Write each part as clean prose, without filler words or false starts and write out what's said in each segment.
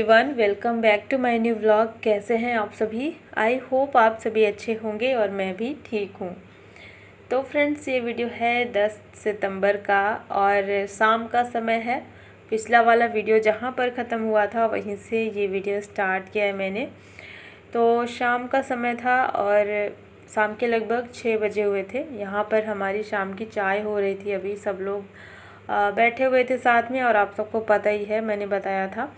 Everyone, welcome back to my new vlog. कैसे हैं आप सभी? आई होप आप सभी अच्छे होंगे और मैं भी ठीक हूँ। तो फ्रेंड्स, ये वीडियो है 10 सितंबर का और शाम का समय है। पिछला वाला वीडियो जहाँ पर ख़त्म हुआ था वहीं से ये वीडियो स्टार्ट किया है मैंने। तो शाम का समय था और शाम के लगभग 6 बजे हुए थे। यहाँ पर हमारी शाम की चाय हो रही थी। अभी सब लोग बैठे हुए थे साथ में। और आप सबको पता ही है, मैंने बताया था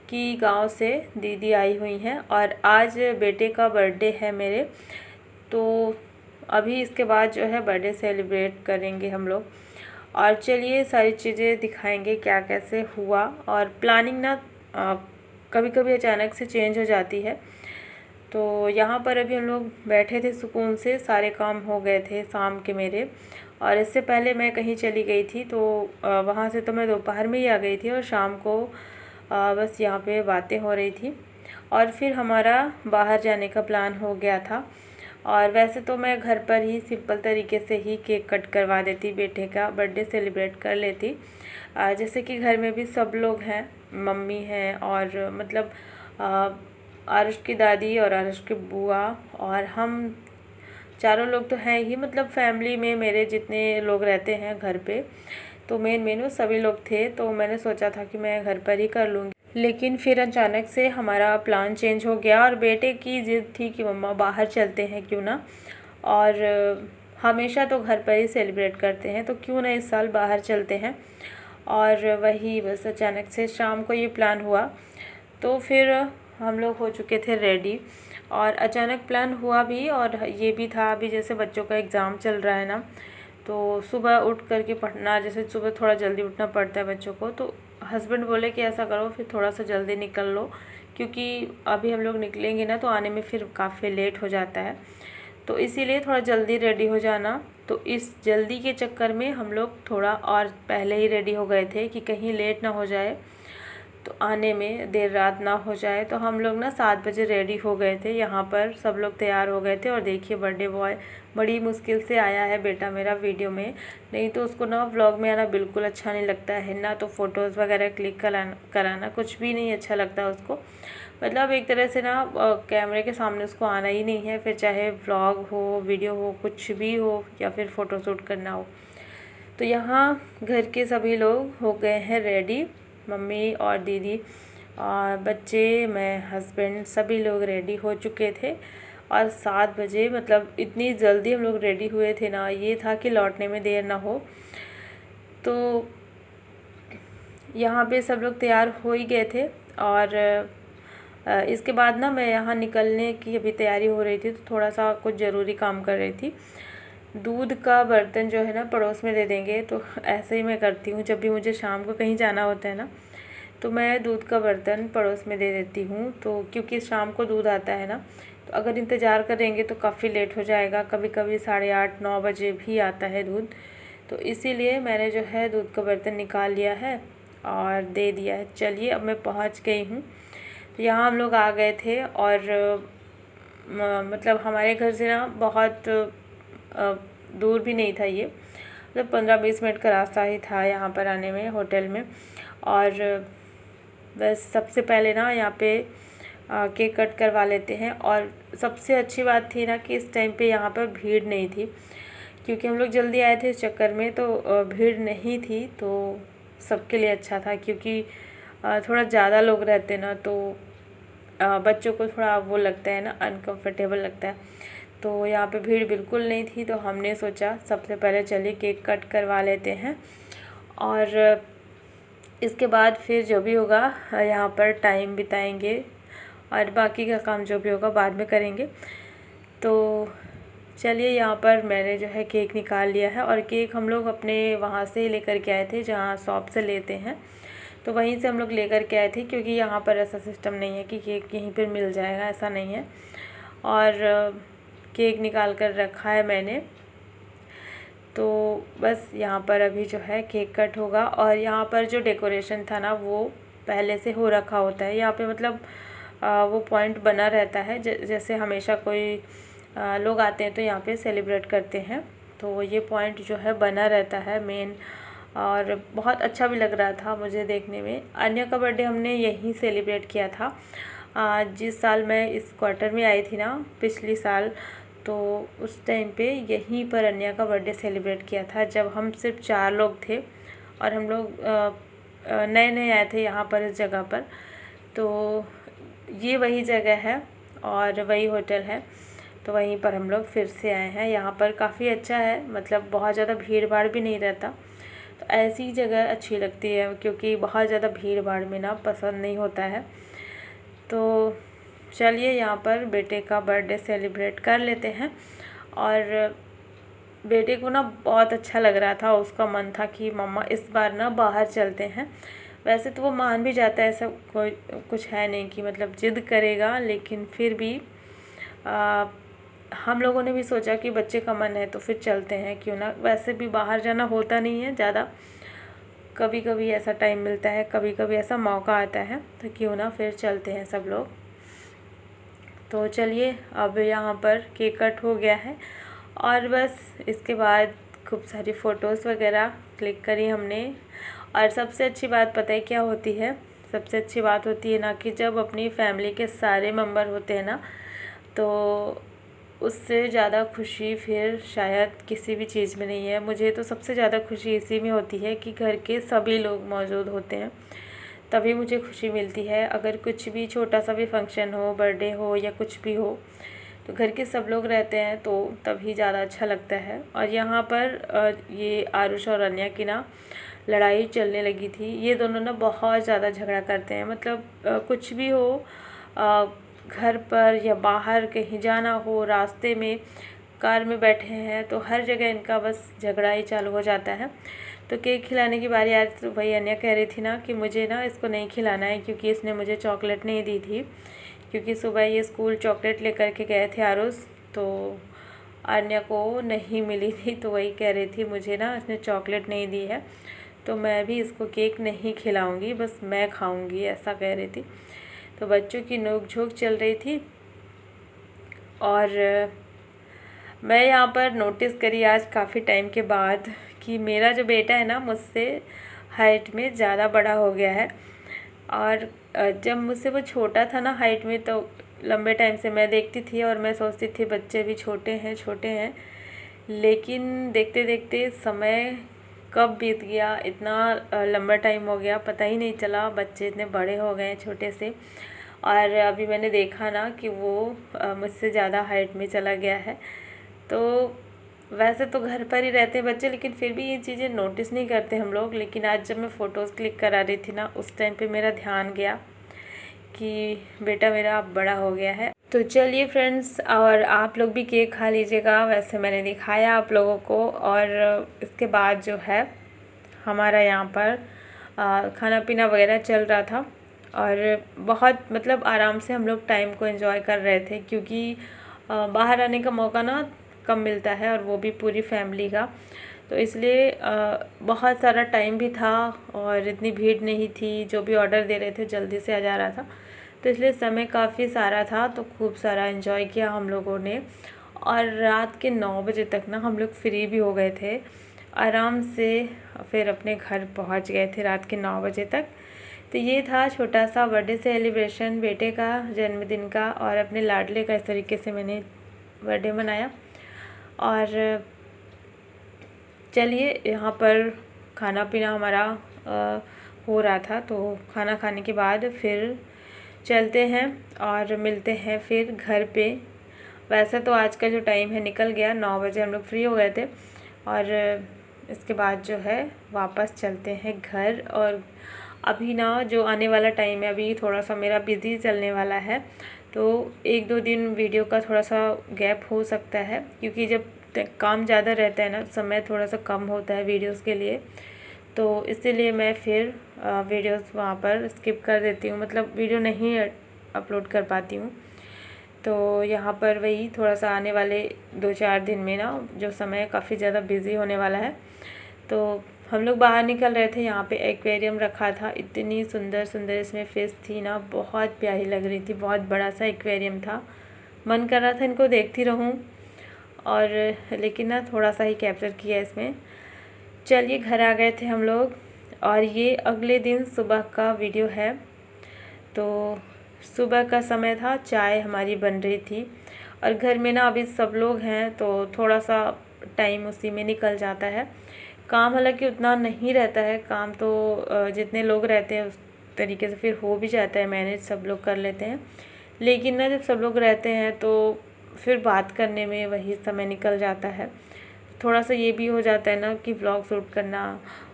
कि गांव से दीदी आई हुई हैं और आज बेटे का बर्थडे है मेरे। तो अभी इसके बाद जो है बर्थडे सेलिब्रेट करेंगे हम लोग। और चलिए सारी चीज़ें दिखाएंगे क्या कैसे हुआ। और प्लानिंग ना कभी कभी अचानक से चेंज हो जाती है। तो यहाँ पर अभी हम लोग बैठे थे सुकून से, सारे काम हो गए थे शाम के मेरे। और इससे पहले मैं कहीं चली गई थी, तो वहाँ से तो मैं दोपहर में ही आ गई थी और शाम को बस यहाँ पे बातें हो रही थी। और फिर हमारा बाहर जाने का प्लान हो गया था। और वैसे तो मैं घर पर ही सिंपल तरीके से ही केक कट करवा देती, बेटे का बर्थडे सेलिब्रेट कर लेती। जैसे कि घर में भी सब लोग हैं, मम्मी हैं और मतलब आरुष की दादी और आरुष की बुआ और हम चारों लोग तो हैं ही। मतलब फैमिली में मेरे जितने लोग रहते हैं घर पे, तो मेन वो सभी लोग थे। तो मैंने सोचा था कि मैं घर पर ही कर लूँगी, लेकिन फिर अचानक से हमारा प्लान चेंज हो गया। और बेटे की ज़िद थी कि मम्मा बाहर चलते हैं क्यों ना, और हमेशा तो घर पर ही सेलिब्रेट करते हैं, तो क्यों ना इस साल बाहर चलते हैं। और वही बस अचानक से शाम को ये प्लान हुआ। तो फिर हम लोग हो चुके थे रेडी और अचानक प्लान हुआ भी। और ये भी था, अभी जैसे बच्चों का एग्ज़ाम चल रहा है ना, तो सुबह उठ करके पढ़ना, जैसे सुबह थोड़ा जल्दी उठना पड़ता है बच्चों को। तो हस्बैंड बोले कि ऐसा करो, फिर थोड़ा सा जल्दी निकल लो, क्योंकि अभी हम लोग निकलेंगे ना तो आने में फिर काफ़ी लेट हो जाता है। तो इसीलिए थोड़ा जल्दी रेडी हो जाना। तो इस जल्दी के चक्कर में हम लोग थोड़ा और पहले ही रेडी हो गए थे कि कहीं लेट ना हो जाए, तो आने में देर रात ना हो जाए। तो हम लोग ना 7 बजे रेडी हो गए थे। यहाँ पर सब लोग तैयार हो गए थे। और देखिए बर्थडे बॉय बड़ी मुश्किल से आया है बेटा मेरा वीडियो में, नहीं तो उसको ना व्लॉग में आना बिल्कुल अच्छा नहीं लगता है ना। तो फ़ोटोज़ वगैरह क्लिक कराना कुछ भी नहीं अच्छा लगता उसको। मतलब एक तरह से ना कैमरे के सामने उसको आना ही नहीं है, फिर चाहे व्लॉग हो, वीडियो हो, कुछ भी हो, या फिर फ़ोटो शूट करना हो। तो यहाँ घर के सभी लोग हो गए हैं रेडी, मम्मी और दीदी और बच्चे, मैं, हस्बैंड, सभी लोग रेडी हो चुके थे। और 7 बजे मतलब इतनी जल्दी हम लोग रेडी हुए थे ना, ये था कि लौटने में देर ना हो। तो यहाँ पे सब लोग तैयार हो ही गए थे। और इसके बाद ना मैं यहाँ निकलने की अभी तैयारी हो रही थी, तो थोड़ा सा कुछ ज़रूरी काम कर रही थी। दूध का बर्तन जो है ना पड़ोस में दे देंगे, तो ऐसे ही मैं करती हूँ जब भी मुझे शाम को कहीं जाना होता है ना, तो मैं दूध का बर्तन पड़ोस में दे देती हूँ। तो क्योंकि शाम को दूध आता है ना, तो अगर इंतज़ार करेंगे तो काफ़ी लेट हो जाएगा। कभी कभी 8:30-9 बजे भी आता है दूध। तो इसीलिए मैंने जो है दूध का बर्तन निकाल लिया है और दे दिया है। चलिए अब मैं पहुँच गई हूँ। तो यहाँ हम लोग आ गए थे और मतलब हमारे घर से ना बहुत दूर भी नहीं था ये, मतलब 15-20 मिनट का रास्ता ही था यहाँ पर आने में होटल में। और बस सबसे पहले ना यहाँ पे केक कट करवा लेते हैं। और सबसे अच्छी बात थी ना कि इस टाइम पे यहाँ पर भीड़ नहीं थी, क्योंकि हम लोग जल्दी आए थे इस चक्कर में, तो भीड़ नहीं थी। तो सबके लिए अच्छा था, क्योंकि थोड़ा ज़्यादा लोग रहते ना तो बच्चों को थोड़ा वो लगता है ना, अनकंफर्टेबल लगता है। तो यहाँ पे भीड़ बिल्कुल नहीं थी, तो हमने सोचा सबसे पहले चलिए केक कट करवा लेते हैं। और इसके बाद फिर जो भी होगा यहाँ पर टाइम बिताएंगे और बाकी का काम जो भी होगा बाद में करेंगे। तो चलिए यहाँ पर मैंने जो है केक निकाल लिया है। और केक हम लोग अपने वहाँ से लेकर के आए थे जहाँ शॉप से लेते हैं, तो वहीं से हम लोग लेकर के आए थे, क्योंकि यहाँ पर ऐसा सिस्टम नहीं है कि केक यहीं पर मिल जाएगा, ऐसा नहीं है। और केक निकाल कर रखा है मैंने। तो बस यहाँ पर अभी जो है केक कट होगा। और यहाँ पर जो डेकोरेशन था ना वो पहले से हो रखा होता है यहाँ पे, मतलब वो पॉइंट बना रहता है। जैसे हमेशा कोई लोग आते हैं तो यहाँ पे सेलिब्रेट करते हैं, तो ये पॉइंट जो है बना रहता है मेन और बहुत अच्छा भी लग रहा था मुझे देखने में। अन्या का बर्थडे हमने यहीं सेलिब्रेट किया था। जिस साल मैं इस क्वार्टर में आई थी ना पिछली साल, तो उस टाइम पे यहीं पर अन्या का बर्थडे सेलिब्रेट किया था, जब हम सिर्फ 4 लोग थे और हम लोग नए नए आए थे यहाँ पर इस जगह पर। तो ये वही जगह है और वही होटल है, तो वहीं पर हम लोग फिर से आए हैं। यहाँ पर काफ़ी अच्छा है, मतलब बहुत ज़्यादा भीड़ भाड़ भी नहीं रहता, तो ऐसी जगह अच्छी लगती है क्योंकि बहुत ज़्यादा भीड़ भाड़ में ना पसंद नहीं होता है। तो चलिए यहाँ पर बेटे का बर्थडे सेलिब्रेट कर लेते हैं। और बेटे को ना बहुत अच्छा लग रहा था, उसका मन था कि मम्मा इस बार ना बाहर चलते हैं। वैसे तो वो मान भी जाता है, ऐसा कोई कुछ है नहीं कि मतलब ज़िद करेगा, लेकिन फिर भी हम लोगों ने भी सोचा कि बच्चे का मन है तो फिर चलते हैं, क्यों ना। वैसे भी बाहर जाना होता नहीं है ज़्यादा, कभी कभी ऐसा टाइम मिलता है, कभी कभी ऐसा मौका आता है, तो क्यों ना फिर चलते हैं सब लोग। तो चलिए, अब यहाँ पर केक कट हो गया है और बस इसके बाद खूब सारी फ़ोटोज़ वगैरह क्लिक करी हमने। और सबसे अच्छी बात पता है क्या होती है? सबसे अच्छी बात होती है ना कि जब अपनी फैमिली के सारे मेंबर होते हैं ना, तो उससे ज़्यादा खुशी फिर शायद किसी भी चीज़ में नहीं है। मुझे तो सबसे ज़्यादा खुशी इसी में होती है कि घर के सभी लोग मौजूद होते हैं, तभी मुझे खुशी मिलती है। अगर कुछ भी छोटा सा भी फंक्शन हो, बर्थडे हो या कुछ भी हो, तो घर के सब लोग रहते हैं तो तभी ज़्यादा अच्छा लगता है। और यहाँ पर ये आरुष और अन्या की ना लड़ाई चलने लगी थी। ये दोनों ना बहुत ज़्यादा झगड़ा करते हैं, मतलब कुछ भी हो, घर पर या बाहर कहीं जाना हो, रास्ते में कार में बैठे हैं तो हर जगह इनका बस झगड़ा ही चालू हो जाता है। तो केक खिलाने की बारी आज तो वही अन्या कह रही थी ना कि मुझे ना इसको नहीं खिलाना है क्योंकि इसने मुझे चॉकलेट नहीं दी थी, क्योंकि सुबह ये स्कूल चॉकलेट लेकर के गए थे आरुष, तो अन्या को नहीं मिली थी, तो वही कह रही थी मुझे ना इसने चॉकलेट नहीं दी है, तो मैं भी इसको केक नहीं खिलाऊंगी, बस मैं खाऊंगी, ऐसा कह रही थी। तो बच्चों की नोक झोंक चल रही थी। और मैं यहाँ पर नोटिस करी आज काफ़ी टाइम के बाद कि मेरा जो बेटा है ना मुझसे हाइट में ज़्यादा बड़ा हो गया है। और जब मुझसे वो छोटा था ना हाइट में, तो लंबे टाइम से मैं देखती थी और मैं सोचती थी बच्चे भी छोटे हैं, लेकिन देखते देखते समय कब बीत गया, इतना लंबा टाइम हो गया, पता ही नहीं चला, बच्चे इतने बड़े हो गए छोटे से। और अभी मैंने देखा ना कि वो मुझसे ज़्यादा हाइट में चला गया है। तो वैसे तो घर पर ही रहते हैं बच्चे, लेकिन फिर भी ये चीज़ें नोटिस नहीं करते हम लोग। लेकिन आज जब मैं फ़ोटोज़ क्लिक करा रही थी ना, उस टाइम पे मेरा ध्यान गया कि बेटा मेरा अब बड़ा हो गया है। तो चलिए फ्रेंड्स, और आप लोग भी केक खा लीजिएगा, वैसे मैंने दिखाया आप लोगों को। और इसके बाद जो है हमारा यहाँ पर खाना पीना वगैरह चल रहा था और बहुत मतलब आराम से हम लोग टाइम को एंजॉय कर रहे थे, क्योंकि बाहर आने का मौका ना कम मिलता है और वो भी पूरी फैमिली का। तो इसलिए बहुत सारा टाइम भी था और इतनी भीड़ नहीं थी, जो भी ऑर्डर दे रहे थे जल्दी से आ जा रहा था, तो इसलिए समय काफ़ी सारा था, तो खूब सारा एंजॉय किया हम लोगों ने। और रात के 9 बजे तक ना हम लोग फ्री भी हो गए थे आराम से, फिर अपने घर पहुंच गए थे रात के 9 बजे तक। तो ये था छोटा सा बर्थडे सेलिब्रेशन बेटे का, जन्मदिन का, और अपने लाडले का इस तरीके से मैंने बर्थडे मनाया। और चलिए, यहाँ पर खाना पीना हमारा हो रहा था, तो खाना खाने के बाद फिर चलते हैं और मिलते हैं फिर घर पे। वैसे तो आज का जो टाइम है निकल गया, 9 बजे हम लोग फ्री हो गए थे, और इसके बाद जो है वापस चलते हैं घर। और अभी ना जो आने वाला टाइम है, अभी थोड़ा सा मेरा बिज़ी चलने वाला है, तो 1-2 दिन वीडियो का थोड़ा सा गैप हो सकता है, क्योंकि जब काम ज़्यादा रहता है ना, समय थोड़ा सा कम होता है वीडियोस के लिए, तो इसीलिए मैं फिर वीडियोस वहाँ पर स्किप कर देती हूँ, मतलब वीडियो नहीं अपलोड कर पाती हूँ। तो यहाँ पर वही थोड़ा सा आने वाले 2-4 दिन में ना जो समय काफ़ी ज़्यादा बिज़ी होने वाला है। तो हम लोग बाहर निकल रहे थे, यहाँ पे एक्वेरियम रखा था, इतनी सुंदर सुंदर इसमें फ़िश थी ना, बहुत प्यारी लग रही थी, बहुत बड़ा सा एक्वेरियम था, मन कर रहा था इनको देखती रहूँ, और लेकिन ना थोड़ा सा ही कैप्चर किया इसमें। चलिए घर आ गए थे हम लोग और ये अगले दिन सुबह का वीडियो है। तो सुबह का समय था, चाय हमारी बन रही थी और घर में ना अभी सब लोग हैं तो थोड़ा सा टाइम उसी में निकल जाता है। काम हालांकि उतना नहीं रहता है, काम तो जितने लोग रहते हैं उस तरीके से फिर हो भी जाता है मैनेज, सब लोग कर लेते हैं। लेकिन ना जब सब लोग रहते हैं तो फिर बात करने में वही समय निकल जाता है। थोड़ा सा ये भी हो जाता है ना कि व्लॉग शूट करना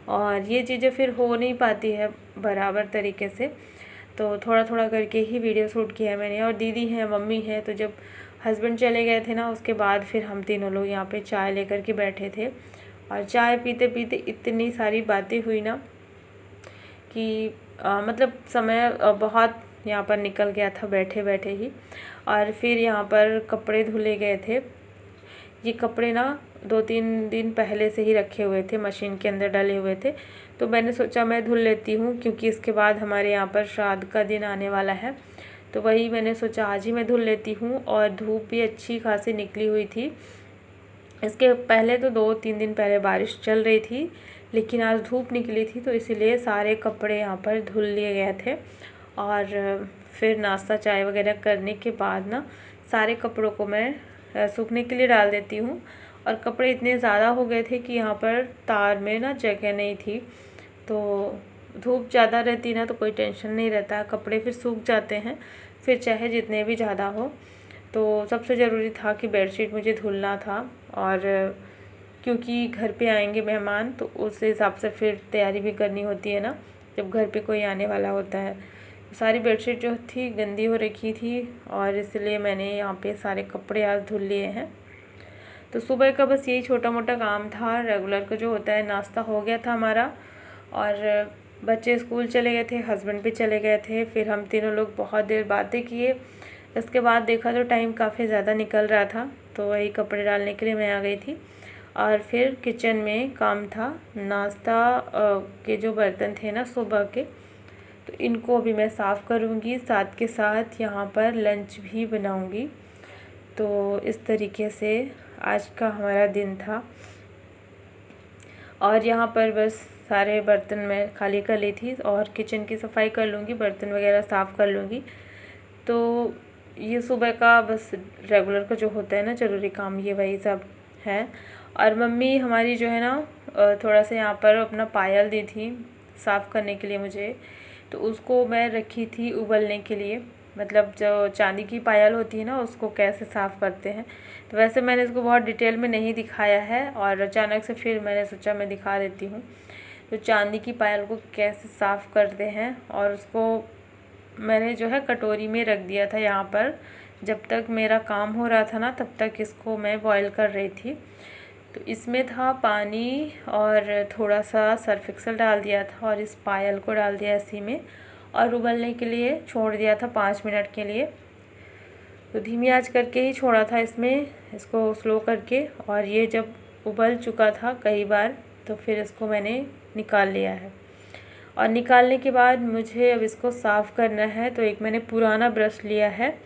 और ये चीज़ें फिर हो नहीं पाती है बराबर तरीके से। तो थोड़ा थोड़ा करके ही वीडियो शूट किया है मैंने। और दीदी है, मम्मी है, तो जब हस्बैंड चले गए थे ना उसके बाद फिर हम तीनों लोग यहाँ पे चाय लेकर के बैठे थे और चाय पीते पीते इतनी सारी बातें हुई ना कि मतलब समय बहुत यहाँ पर निकल गया था बैठे बैठे ही। और फिर यहाँ पर कपड़े धुले गए थे। ये कपड़े ना 2-3 दिन पहले से ही रखे हुए थे, मशीन के अंदर डले हुए थे। तो मैंने सोचा मैं धुल लेती हूँ क्योंकि इसके बाद हमारे यहाँ पर श्राद्ध का दिन आने वाला है। तो वही मैंने सोचा आज ही मैं धुल लेती हूँ। और धूप भी अच्छी खासी निकली हुई थी। इसके पहले तो 2-3 दिन पहले बारिश चल रही थी, लेकिन आज धूप निकली थी तो इसीलिए सारे कपड़े यहाँ पर धुल लिए गए थे। और फिर नाश्ता चाय वगैरह करने के बाद ना सारे कपड़ों को मैं सूखने के लिए डाल देती हूँ। और कपड़े इतने ज़्यादा हो गए थे कि यहाँ पर तार में ना जगह नहीं थी। तो धूप ज़्यादा रहती ना तो कोई टेंशन नहीं रहता, कपड़े फिर सूख जाते हैं फिर चाहे जितने भी ज़्यादा हो। तो सबसे ज़रूरी था कि बेडशीट मुझे धुलना था। और क्योंकि घर पे आएंगे मेहमान तो उस हिसाब से फिर तैयारी भी करनी होती है ना, जब घर पे कोई आने वाला होता है। सारी बेडशीट जो थी गंदी हो रखी थी और इसलिए मैंने यहाँ पे सारे कपड़े आज धुल लिए हैं। तो सुबह का बस यही छोटा मोटा काम था, रेगुलर का जो होता है। नाश्ता हो गया था हमारा और बच्चे स्कूल चले गए थे, हस्बैंड भी चले गए थे। फिर हम तीनों लोग बहुत देर बातें किए। इसके बाद देखा तो टाइम काफ़ी ज़्यादा निकल रहा था, तो वही कपड़े डालने के लिए मैं आ गई थी। और फिर किचन में काम था, नाश्ता के जो बर्तन थे ना सुबह के, तो इनको भी मैं साफ़ करूँगी, साथ के साथ यहाँ पर लंच भी बनाऊँगी। तो इस तरीके से आज का हमारा दिन था। और यहाँ पर बस सारे बर्तन मैं खाली कर ली थी और किचन की सफाई कर लूँगी, बर्तन वगैरह साफ़ कर लूँगी। तो ये सुबह का बस रेगुलर का जो होता है ना ज़रूरी काम, ये वही सब है। और मम्मी हमारी जो है ना थोड़ा सा यहाँ पर अपना पायल दी थी साफ़ करने के लिए मुझे, तो उसको मैं रखी थी उबलने के लिए। मतलब जो चांदी की पायल होती है ना उसको कैसे साफ़ करते हैं, तो वैसे मैंने इसको बहुत डिटेल में नहीं दिखाया है और अचानक से फिर मैंने सोचा मैं दिखा देती हूँ। तो चांदी की पायल को कैसे साफ़ करते हैं, और उसको मैंने जो है कटोरी में रख दिया था यहाँ पर। जब तक मेरा काम हो रहा था ना तब तक इसको मैं बॉईल कर रही थी। तो इसमें था पानी और थोड़ा सा सर्फ एक्सेल डाल दिया था और इस पायल को डाल दिया इसी में और उबलने के लिए छोड़ दिया था 5 मिनट के लिए। तो धीमी आंच करके ही छोड़ा था इसमें, इसको स्लो करके। और ये जब उबल चुका था कई बार तो फिर इसको मैंने निकाल लिया है। और निकालने के बाद मुझे अब इसको साफ़ करना है। तो एक मैंने पुराना ब्रश लिया है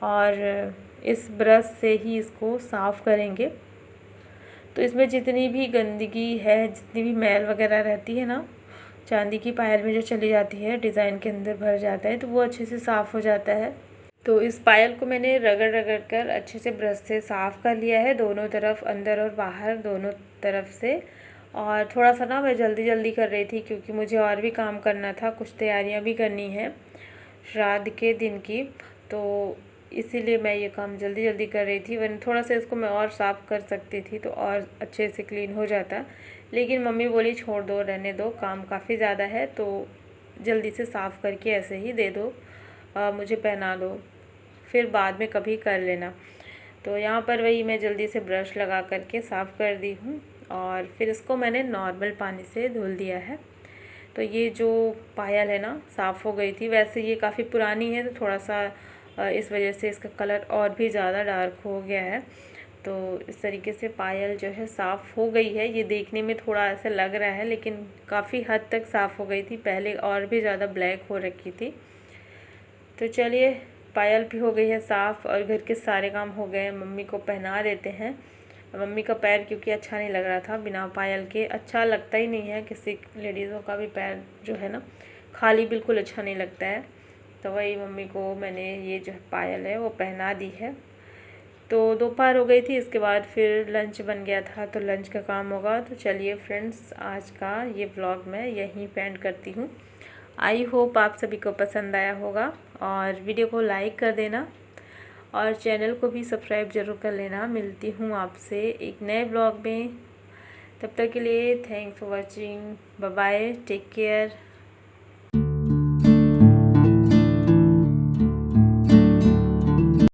और इस ब्रश से ही इसको साफ़ करेंगे। तो इसमें जितनी भी गंदगी है, जितनी भी मैल वगैरह रहती है ना चांदी की पायल में जो चली जाती है, डिज़ाइन के अंदर भर जाता है, तो वो अच्छे से साफ़ हो जाता है। तो इस पायल को मैंने रगड़ रगड़ कर अच्छे से ब्रश से साफ़ कर लिया है, दोनों तरफ, अंदर और बाहर दोनों तरफ से। और थोड़ा सा ना मैं जल्दी जल्दी कर रही थी क्योंकि मुझे और भी काम करना था, कुछ तैयारियां भी करनी है श्राद्ध के दिन की, तो इसीलिए मैं ये काम जल्दी जल्दी कर रही थी। वरना थोड़ा सा इसको मैं और साफ़ कर सकती थी तो और अच्छे से क्लीन हो जाता, लेकिन मम्मी बोली छोड़ दो, रहने दो, काम काफ़ी ज़्यादा है तो जल्दी से साफ़ करके ऐसे ही दे दो, मुझे पहना दो, फिर बाद में कभी कर लेना। तो यहाँ पर वही मैं जल्दी से ब्रश लगा करके साफ़ कर दी हूँ और फिर इसको मैंने नॉर्मल पानी से धुल दिया है। तो ये जो पायल है ना साफ़ हो गई थी। वैसे ये काफ़ी पुरानी है तो थोड़ा सा इस वजह से इसका कलर और भी ज़्यादा डार्क हो गया है। तो इस तरीके से पायल जो है साफ़ हो गई है। ये देखने में थोड़ा ऐसा लग रहा है लेकिन काफ़ी हद तक साफ़ हो गई थी, पहले और भी ज़्यादा ब्लैक हो रखी थी। तो चलिए पायल भी हो गई है साफ़ और घर के सारे काम हो गए, मम्मी को पहना देते हैं। मम्मी का पैर क्योंकि अच्छा नहीं लग रहा था बिना पायल के, अच्छा लगता ही नहीं है, किसी लेडीज़ों का भी पैर जो है ना खाली बिल्कुल अच्छा नहीं लगता है। तो वही मम्मी को मैंने ये जो पायल है वो पहना दी है। तो दोपहर हो गई थी, इसके बाद फिर लंच बन गया था, तो लंच का काम होगा। तो चलिए फ्रेंड्स, आज का ये व्लॉग मैं यहीं पे एंड करती हूँ। आई होप आप सभी को पसंद आया होगा, और वीडियो को लाइक कर देना और चैनल को भी सब्सक्राइब ज़रूर कर लेना। मिलती हूँ आपसे एक नए ब्लॉग में, तब तक के लिए thanks for watching, bye bye, take care.